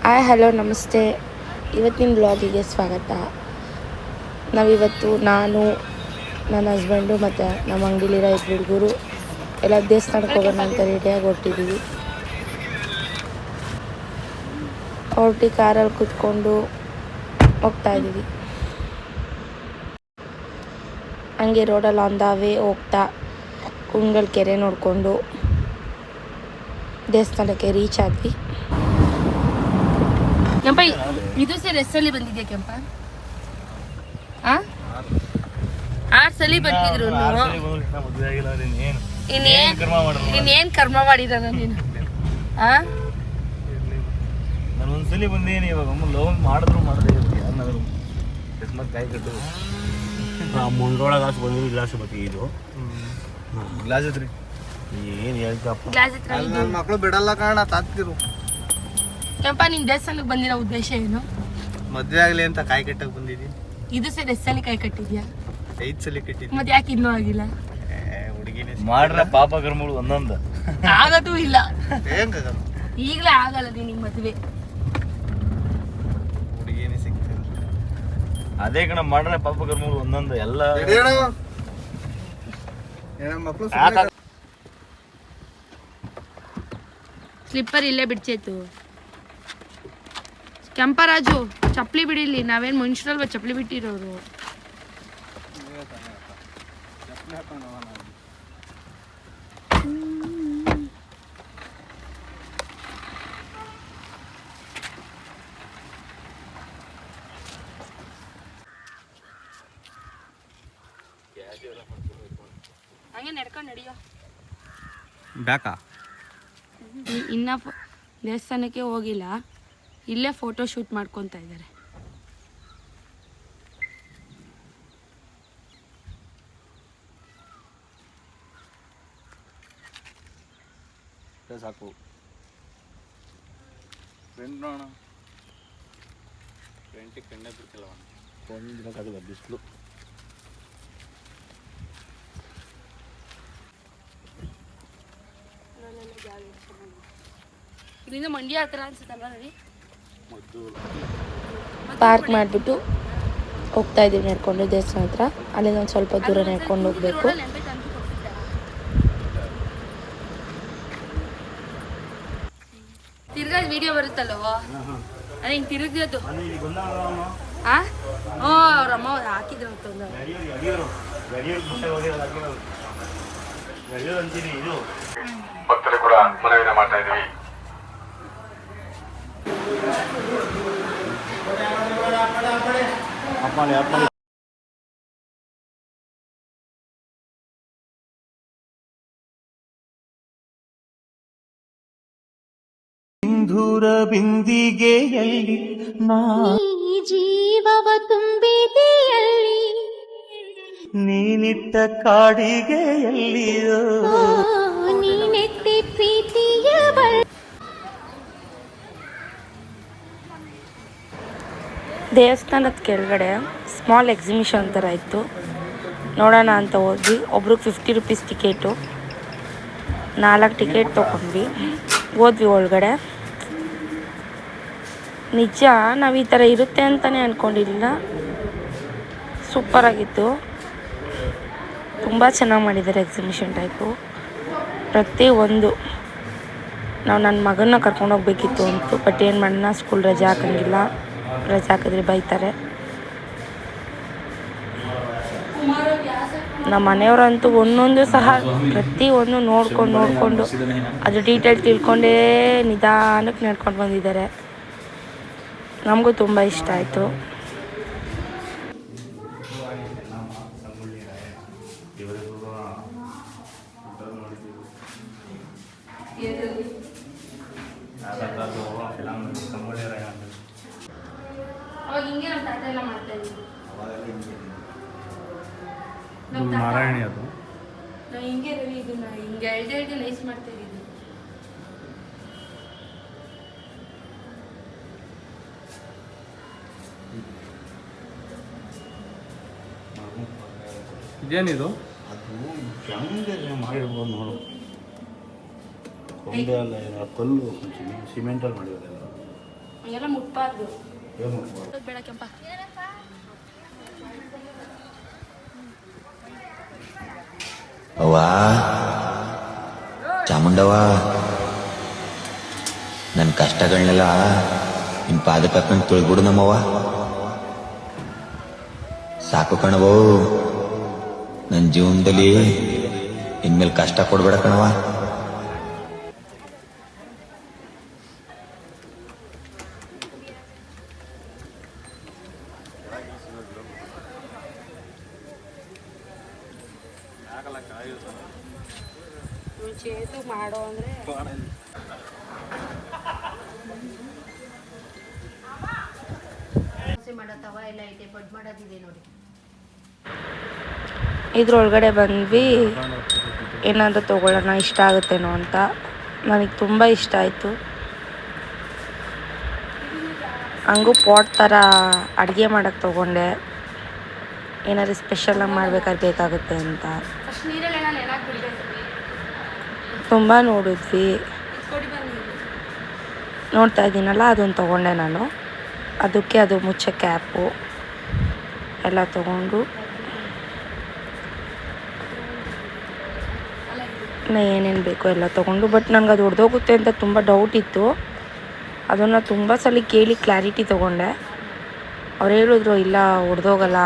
Hi hello ನಮಸ್ತೆ. ಇವತ್ತಿನ ಬ್ಲಾಗಿಗೆ ಸ್ವಾಗತ. ನಾವಿವತ್ತು ನಾನು ನನ್ನ ಹಸ್ಬೆಂಡು ಮತ್ತು ನಮ್ಮ ಅಂಗಡಿಲಿರೋ 2 ಹುಡುಗರು ಎಲ್ಲ ದೇವಸ್ಥಾನಕ್ಕೆ ಹೋಗೋಣ ಅಂತ ರೆಡಿಯಾಗಿ ಹೊರಟಿದ್ದೀವಿ. ಹೊರಟಿ ಕಾರಲ್ಲಿ ಕೂತ್ಕೊಂಡು ಹೋಗ್ತಾಯಿದ್ದೀವಿ. ಹಂಗೆ ರೋಡಲ್ಲಿ ಆನ್ ದ ವೇ ಹೋಗ್ತಾ ಕುಂಗಲ್ ಕೆರೆ ನೋಡಿಕೊಂಡು ದೇವಸ್ಥಾನಕ್ಕೆ ರೀಚ್ ಆದ್ವಿ. ಕೆಂಪ ಇದು ಸರ್ ಎಷ್ಟಲ್ಲಿ ಬಂದಿದ್ಯಾ ಕೆಂಪ? 6 ಸಲ ಬಂದಿದ್ರು. ಇನ್ನೇನ್ ಕರ್ಮ ಮಾಡಿದ ನೀನು? ನಾನು ಒಂದ್ಸಲಿ ಬಂದೇನಿ. ಇವಾಗ ಲವ್ ಮಾಡಿದ್ರು ಮಾಡದೇ ಕಾಯಿ ಕಟ್ಟು ಮುಂದೊಳಗೆ ಆಸೆ ಬಂದಿದ್ದು ಗ್ಲಾಸ್ ಬತ್ತಿ ಇದು ಗ್ಲಾಸ್ ಐತ್ರಿ. ಏನು ಹೇಳ್ತಪ್ಪ, ನನ್ನ ಮಕ್ಕಳು ಬಿಡಲ್ಲ ಕಾರಣ ತಾತ್ತಿರು. ಕೆಂಪ ನಿನ್ ದೇವಸ್ಥಾನಕ್ಕೆ ಬಂದಿರೋ ಉದ್ದೇಶ ಏನು? ಮದ್ವೆ ಆಗ್ಲಿ ಅಂತ ಕಾಯಿ ಕಟ್ಟಕ್ ಬಂದಿದ್ದೀನಿ. ಇದು ಸರ್ ಎಷ್ಟು ಸಲ ಕಾಯಿ ಕಟ್ಟಿದ್ಯಾ? 5 ಸಲ ಕಟ್ಟಿದ್ದೀನಿ. ಮತ್ತೆ ಯಾಕೆ ಇನ್ನೂ ಆಗಿಲ್ಲ? ಹುಡುಗಿನೇ ಮಾಡ್ರ ಪಾಪ ಕರ್ಮಗಳು ಒಂದೊಂದು ಆಗದೂ ಇಲ್ಲ. ಹೆಂಗಾಗಲ್ಲ, ಈಗಲೇ ಆಗಲ್ಲ ನಿನಗೆ ಮದ್ವೆ. ಹುಡುಗಿನೇ ಸಿಗ್ತದೆ. ಅದೇ ಕಣ ಮಾಡ್ರೆ ಪಾಪ ಕರ್ಮಗಳು ಒಂದೊಂದು ಎಲ್ಲ ಮಕ್ಕಳು. ಸ್ಲಿಪ್ಪರ್ ಇಲ್ಲೇ ಬಿಡ್ಚೇತು. ಕೆಂಪರಾಜು ಚಪ್ಪಲಿ ಬಿಡಿಲಿ, ನಾವೇನು ಮನುಷ್ಯರಲ್ವ ಚಪ್ಪಲಿ ಬಿಟ್ಟಿರೋರು. ಹಂಗೆ ನಡ್ಕೊಂಡು ನಡಿಯೋ. ಬ್ಯಾಕಾ ಇನ್ನ ದೇವಸ್ಥಾನಕ್ಕೆ ಹೋಗಿಲ್ಲ, ಇಲ್ಲೇ ಫೋಟೋ ಶೂಟ್ ಮಾಡ್ಕೊತಾ ಇದ್ದಾರೆ. ಸಾಕು ಫ್ರೆಂಡ್ ನೋಡೋಣ. ಫ್ರೆಂಟಿಗೆ ಕಣ್ಣೇ ಬಿಡ್ತಿಲ್ಲ, ಫೋನ್ ದಿನಕ್ಕಾಗಲ್ಲ ಬಿಸಿಲು. ಇಲ್ಲಿಂದ ಮಂಡ್ಯ ಹತ್ರ ಅನ್ಸುತ್ತಲ್ಲ ನೋಡಿ. ಪಾರ್ಕ್ ಮಾಡಿಬಿಟ್ಟು ಹೋಗ್ತಾ ಇದ್ದೀವಿ ನಡ್ಕೊಂಡು ದೇವಸ್ಥಾನ ಹತ್ರ. ಅಲ್ಲಿಂದ ಒಂದು ಸ್ವಲ್ಪ ದೂರ ನಡ್ಕೊಂಡು ಹೋಗ್ಬೇಕು. ತಿರ್ಗಾ ವಿಡಿಯೋ ಬರುತ್ತಲ್ಲವೋ, ಅದೇ ಹಿಂಗೆ ತಿರುಗಿದ್ದು. ಅವ್ರಮ್ಮ ಹಾಕಿದ್ರು ಅಂತಂದು ಭಕ್ತರು ಕೂಡ ಮನವಿನ ಮಾಡ್ತಾ ಇದ್ದೀವಿ. ಸಿಂಧೂರ ಬಿಂದಿಗೆಯಲ್ಲಿ ಈ ಜೀವವ ತುಂಬಿದೆಯಲ್ಲಿ ನೀನಿಟ್ಟ ಕಾಡಿಗೆಯಲ್ಲಿಯೋ ನೀನೆತ್ತಿ ಪ್ರೀತಿಯ ದೇವಸ್ಥಾನದ ಕೆಳಗಡೆ ಸ್ಮಾಲ್ ಎಕ್ಸಿಬಿಷನ್ ಥರ ಇತ್ತು. ನೋಡೋಣ ಅಂತ ಹೋದ್ವಿ. ಒಬ್ರಿಗೆ 50 ರೂಪೀಸ್ ಟಿಕೆಟು. 4 ಟಿಕೆಟ್ ತೊಗೊಂಡ್ವಿ, ಹೋದ್ವಿ ಒಳಗಡೆ. ನಿಜ ನಾವು ಈ ಥರ ಇರುತ್ತೆ ಅಂತಲೇ ಅಂದ್ಕೊಂಡಿಲ್ಲ. ಸೂಪರಾಗಿತ್ತು, ತುಂಬ ಚೆನ್ನಾಗಿ ಮಾಡಿದ್ದಾರೆ ಎಕ್ಸಿಬಿಷನ್ ಟೈಪು. ಪ್ರತಿಯೊಂದು ನಾವು ನನ್ನ ಮಗನ್ನ ಕರ್ಕೊಂಡು ಹೋಗ್ಬೇಕಿತ್ತು ಅಂತು, ಬಟ್ ಏನು ಮಾಡೋಣ, ಸ್ಕೂಲ್ ರಜೆ ಹಾಕೋಂಗಿಲ್ಲ. ರಜೆ ಹಾಕಿದ್ರೆ ಬೈತಾರೆ. ನಮ್ಮ ಮನೆಯವರಂತೂ ಒಂದೊಂದು ಸಹ ಪ್ರತಿಯೊಂದು ನೋಡ್ಕೊಂಡು ಅದು ಡೀಟೇಲ್ ತಿಳ್ಕೊಂಡೇ ನಿಧಾನಕ್ಕೆ ನಡ್ಕೊಂಡು ಬಂದಿದ್ದಾರೆ. ನಮಗೂ ತುಂಬ ಇಷ್ಟ ಆಯಿತು. ಅವಾಗ ಹಿಂಗೆ ನಮ್ಮ ತಾತ ಎಲ್ಲ ಮಾಡ್ತಾ ಇದ್ದೀವಿ. ನಾರಾಯಣಿ ಅದು ನಾವು ಹಿಂಗೆ ರವಿ ಇದನ್ನ ಹಿಂಗೆ ಎಳ್ದು ನೈಸ್ ಮಾಡ್ತಾ ಇದ್ದೀವಿ. ಇದೇನಿದು? ಅದು ಹೆಂಗೆ ಮಾಡಿರ್ಬೋದು ನೋಡು. ಕೊಂಬೆ ಅಲ್ಲ, ಕಲ್ಲು ಸಿಮೆಂಟಲ್ಲಿ ಮಾಡಿರೋದೆಲ್ಲ. ಹಂಗೆಲ್ಲ ಮುಟ್ಬಾರ್ದು. ಬೇಡ ಕೆಂಪ. ಅವ್ವ ಚಾಮುಂಡವ್ವ, ನನ್ನ ಕಷ್ಟಗಳನ್ನೆಲ್ಲ ನಿಮ್ಮ ಪಾದಕ್ಕೆ ಹಾಕೊಂಡು ತುಳಿದ್ಬಿಡು ನಮ್ಮವ್ವ. ಸಾಕು ಕಣವೋ, ನನ್ನ ಜೀವನದಲ್ಲಿ ಇನ್ಮೇಲೆ ಕಷ್ಟ ಕೊಡ್ಬೇಡ ಕಣವ. ಚೇತು ಮಾಡೋ ಅಂದರೆ ಮಾಡೋ ತವ ಎಲ್ಲ ಐತೆ, ಬಡ್ ಮಾಡೋದಿದೆ ನೋಡಿ. ಇದ್ರೊಳಗಡೆ ಬಂದ್ವಿ ಏನಾದರೂ ತೊಗೊಳ್ಳೋಣ ಇಷ್ಟ ಆಗುತ್ತೇನೋ ಅಂತ. ನನಗೆ ತುಂಬ ಇಷ್ಟ ಆಯಿತು. ಹಂಗೂ ಪಾಟ್ ಥರ ಅಡುಗೆ ಮಾಡೋಕ್ಕೆ ತೊಗೊಂಡೆ, ಏನಾದ್ರು ಸ್ಪೆಷಲಾಗಿ ಮಾಡ್ಬೇಕಾದ್ರೆ ಬೇಕಾಗುತ್ತೆ ಅಂತ. ತುಂಬ ನೋಡಿದ್ವಿ, ನೋಡ್ತಾ ಇದ್ದೀನಲ್ಲ ಅದನ್ನು ತೊಗೊಂಡೆ ನಾನು. ಅದಕ್ಕೆ ಅದು ಮುಚ್ಚೆ ಕ್ಯಾಪು ಎಲ್ಲ ತೊಗೊಂಡು ಏನೇನು ಬೇಕೋ ಎಲ್ಲ ತೊಗೊಂಡು. ಬಟ್ ನನಗೆ ಅದು ಹೊಡೆದೋಗುತ್ತೆ ಅಂತ ತುಂಬ ಡೌಟ್ ಇತ್ತು. ಅದನ್ನು ತುಂಬ ಸಲ ಕೇಳಿ ಕ್ಲಾರಿಟಿ ತೊಗೊಂಡೆ. ಅವ್ರು ಹೇಳಿದ್ರು ಇಲ್ಲ ಹೊಡೆದೋಗಲ್ಲ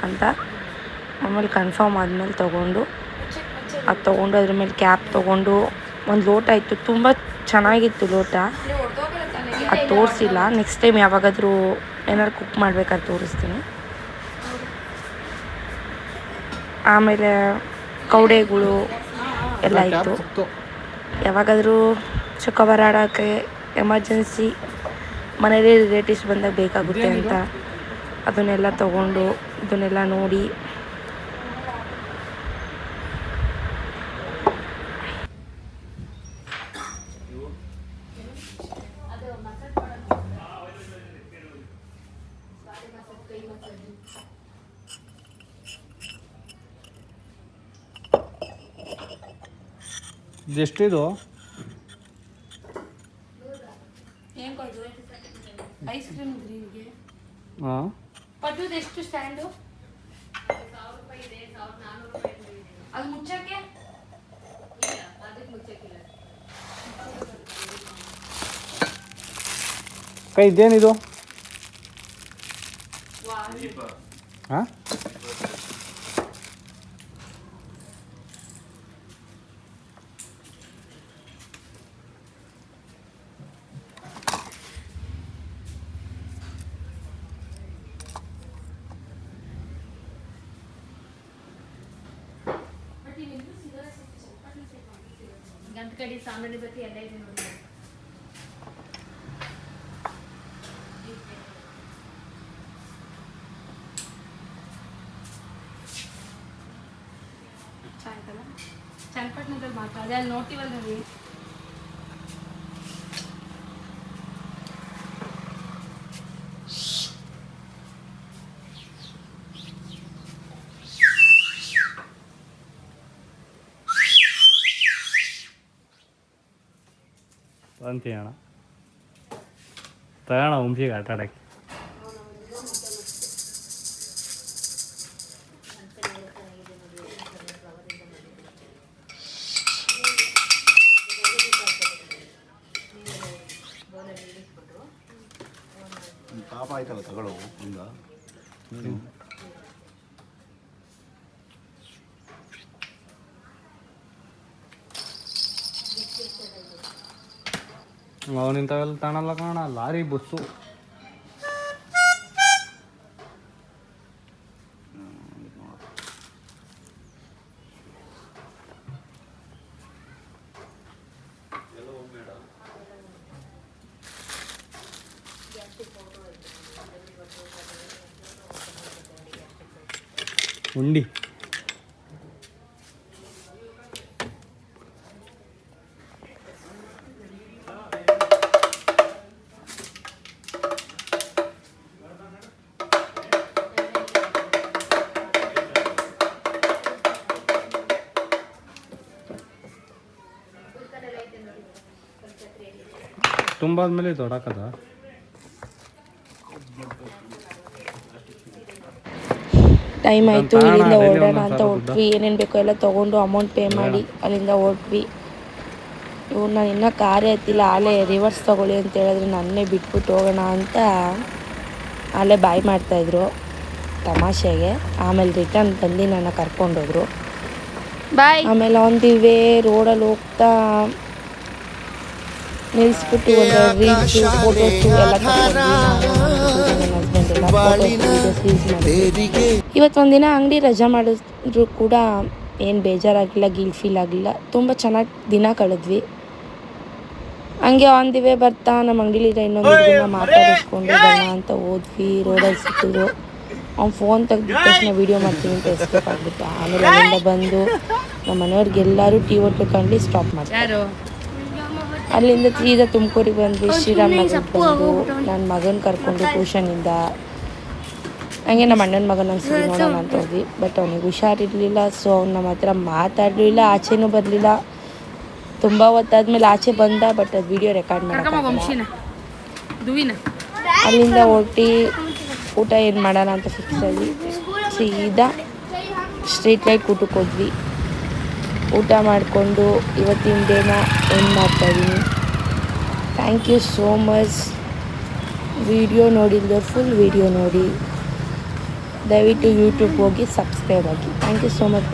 ಅಂತ. ಆಮೇಲೆ ಕನ್ಫರ್ಮ್ ಆದಮೇಲೆ ತೊಗೊಂಡು ಅದು ತೊಗೊಂಡು ಅದ್ರ ಮೇಲೆ ಕ್ಯಾಪ್ ತೊಗೊಂಡು ಒಂದು ಲೋಟ ಇತ್ತು, ತುಂಬ ಚೆನ್ನಾಗಿತ್ತು ಲೋಟ. ಅದು ತೋರಿಸಿಲ್ಲ, ನೆಕ್ಸ್ಟ್ ಟೈಮ್ ಯಾವಾಗಾದರೂ ಏನಾದ್ರು ಕುಕ್ ಮಾಡ್ಬೇಕಾದ್ರೆ ತೋರಿಸ್ತೀನಿ. ಆಮೇಲೆ ಕವಡೆಗಳು ಎಲ್ಲ ಇತ್ತು. ಯಾವಾಗಾದರೂ ಕವರ್ ಆಡೋಕ್ಕೆ ಎಮರ್ಜೆನ್ಸಿ ಮನೇಲಿ ರಿಲೇಟಿವ್ಸ್ ಬಂದಾಗ ಬೇಕಾಗುತ್ತೆ ಅಂತ ಅದನ್ನೆಲ್ಲ ತೊಗೊಂಡು ಇದನ್ನೆಲ್ಲ ನೋಡಿ ಇದೆಷ್ಟಿದು? ಐಸ್ ಕ್ರೀಮ್ ಗ್ರೀನ್ಗೆ ಹಾಂ, ಪಟ್ಟುದು ಎಷ್ಟು ಸ್ಟ್ಯಾಂಡು? ಅದು ಮುಚ್ಚಕ್ಕೆ ಕೈ ಇದೇನಿದು? ಹಾಂ, ಗಂಧ ಕಡಿ ಸಾಂಬ್ರಾಣಿ ಬತ್ತಿ ಎಲ್ಲ ಇದೆ ನೋಡಿ. ಸಾಯಂಕಾಲ ಚನ್ನಪಟ್ಟಣದಲ್ಲಿ ಮಾತ್ರ ಅದೇ ಅಲ್ಲಿ ನೋಡ್ತೀವಲ್ಲ ನೋಡಿ. ಅಂತೀಯಣ್ಣ ತಗೋಣ ಹುಂಸಿಗೆ ಆಟ ಆಡೋಕ್ಕೆ. ಪಾಪ ಆಯ್ತಲ್ಲ ತಗೊಳ್ಳೋ ಹಿಂಗ ಅವನಿಂತವೆಲ್ಲ ತಾಣಲ್ಲ ಕಾಣ, ಲಾರಿ ಬಸ್ಸು. ಉಂಡಿ ತುಂಬ ಆದ್ಮೇಲೆ ದೊಡ್ಡಕದ ಟೈಮ್ ಆಯಿತು, ಇಲ್ಲಿಂದ ಹೊರಡೋಣ ಅಂತ ಹೊರಟ್ವಿ. ಏನೇನು ಬೇಕೋ ಎಲ್ಲ ತೊಗೊಂಡು ಅಮೌಂಟ್ ಪೇ ಮಾಡಿ ಅಲ್ಲಿಂದ ಹೊರಟ್ವಿ. ಇವ್ರು ನಾನು ಇನ್ನೂ ಕಾರೇ ಎತ್ತಿಲ್ಲ, ಆಲೇ ರಿವರ್ಸ್ ತೊಗೊಳ್ಳಿ ಅಂತ ಹೇಳಿದ್ರೆ ನನ್ನೇ ಬಿಟ್ಬಿಟ್ಟು ಹೋಗೋಣ ಅಂತ ಅಲ್ಲೇ ಬಾಯ್ ಮಾಡ್ತಾಯಿದ್ರು ತಮಾಷೆಗೆ. ಆಮೇಲೆ ರಿಟರ್ನ್ ಬಂದು ನನ್ನ ಕರ್ಕೊಂಡೋದ್ರು. ಆಮೇಲೆ ಒಂದಿವೆ ರೋಡಲ್ಲಿ ಹೋಗ್ತಾ ನಿಲ್ಲಿಸ್ಬಿಟ್ಟು ಒಂದು ರೀಲ್ಸು ಫೋಟೋಸು ಎಲ್ಲ ಇವತ್ತು ಒಂದಿನ ಅಂಗಡಿ ರಜಾ ಮಾಡಿದ್ರು ಕೂಡ ಏನು ಬೇಜಾರಾಗಿಲ್ಲ, ಗಿಲ್ ಫೀಲ್ ಆಗಿಲ್ಲ. ತುಂಬ ಚೆನ್ನಾಗಿ ದಿನ ಕಳೆದ್ವಿ. ಹಂಗೆ ಆನ್ ಬರ್ತಾ ನಮ್ಮ ಅಂಗಡಿಲಿರೋ ಇನ್ನೊಂದು ಹುಡುಗನ ಮಾತಾಡಿಸ್ಕೊಂಡು ಬರೋಣ ಅಂತ ಹೋದ್ವಿ. ರೋಡಲ್ಲಿ ಸಿಕ್ಕಿದ್ರು. ಅವ್ನು ಫೋನ್ ತೆಗೆದ ತಕ್ಷಣ ವೀಡಿಯೋ ಮಾಡ್ತೀನಿ ಅಂತ ಎಸ್ಕೇಪ್ ಆಗಿಬಿಟ್ಟು ಆಮೇಲೆ ಅಲ್ಲಿಂದ ಬಂದು ನಮ್ಮ ಮನೆಯವ್ರಿಗೆಲ್ಲರೂ ಟೀ ಹೋಟ್ಲು ಕಂಡು ಸ್ಟಾಪ್ ಮಾಡ್ತಾರೆ. ಅಲ್ಲಿಂದ ಸೀದಾ ತುಮಕೂರಿಗೆ ಬಂದ್ವಿ. ಶ್ರೀರಾಮನಗರಕ್ಕೆ ಬಂದು ನನ್ನ ಮಗನ ಕರ್ಕೊಂಡು ಟ್ಯೂಷನಿಂದ ಹಂಗೆ ನಮ್ಮ ಅಣ್ಣನ ಮಗನ ಒಂದ್ಸರಿ ನೋಡೋಣ ಅಂತ ಹೋದ್ವಿ. ಬಟ್ ಅವನಿಗೆ ಹುಷಾರಿರಲಿಲ್ಲ. ಸೊ ಅವ್ನು ನಮ್ಮ ಹತ್ರ ಮಾತಾಡಲಿಲ್ಲ, ಆಚೆನೂ ಬರಲಿಲ್ಲ. ತುಂಬ ಹೊತ್ತಾದ್ಮೇಲೆ ಆಚೆ ಬಂದ, ಬಟ್ ಅದು ವಿಡಿಯೋ ರೆಕಾರ್ಡ್ ಮಾಡೋಕ್ಕಾಗಲ್ಲ. ಅಲ್ಲಿಂದ ಹೊರಟಿ ಊಟ ಏನು ಮಾಡೋಣ ಅಂತ ಫಿಕ್ಸ್ ಆಗಿ ಸೀದಾ ಸ್ಟ್ರೀಟ್ ಲೈಟ್ ಊಟಕ್ಕೆ ಹೋದ್ವಿ. ಊಟ ಮಾಡಿಕೊಂಡು ಇವತ್ತಿನ ದಿನ ಏನು ಮಾಡ್ತಾಯಿದ್ದೀನಿ. Thank you so much. Video ನೋಡಿಲ್ದವ್ರು ಫುಲ್ ವಿಡಿಯೋ ನೋಡಿ. ದಯವಿಟ್ಟು ಯೂಟ್ಯೂಬ್ ಹೋಗಿ ಸಬ್ಸ್ಕ್ರೈಬ್ ಆಗಿ. Thank you so much.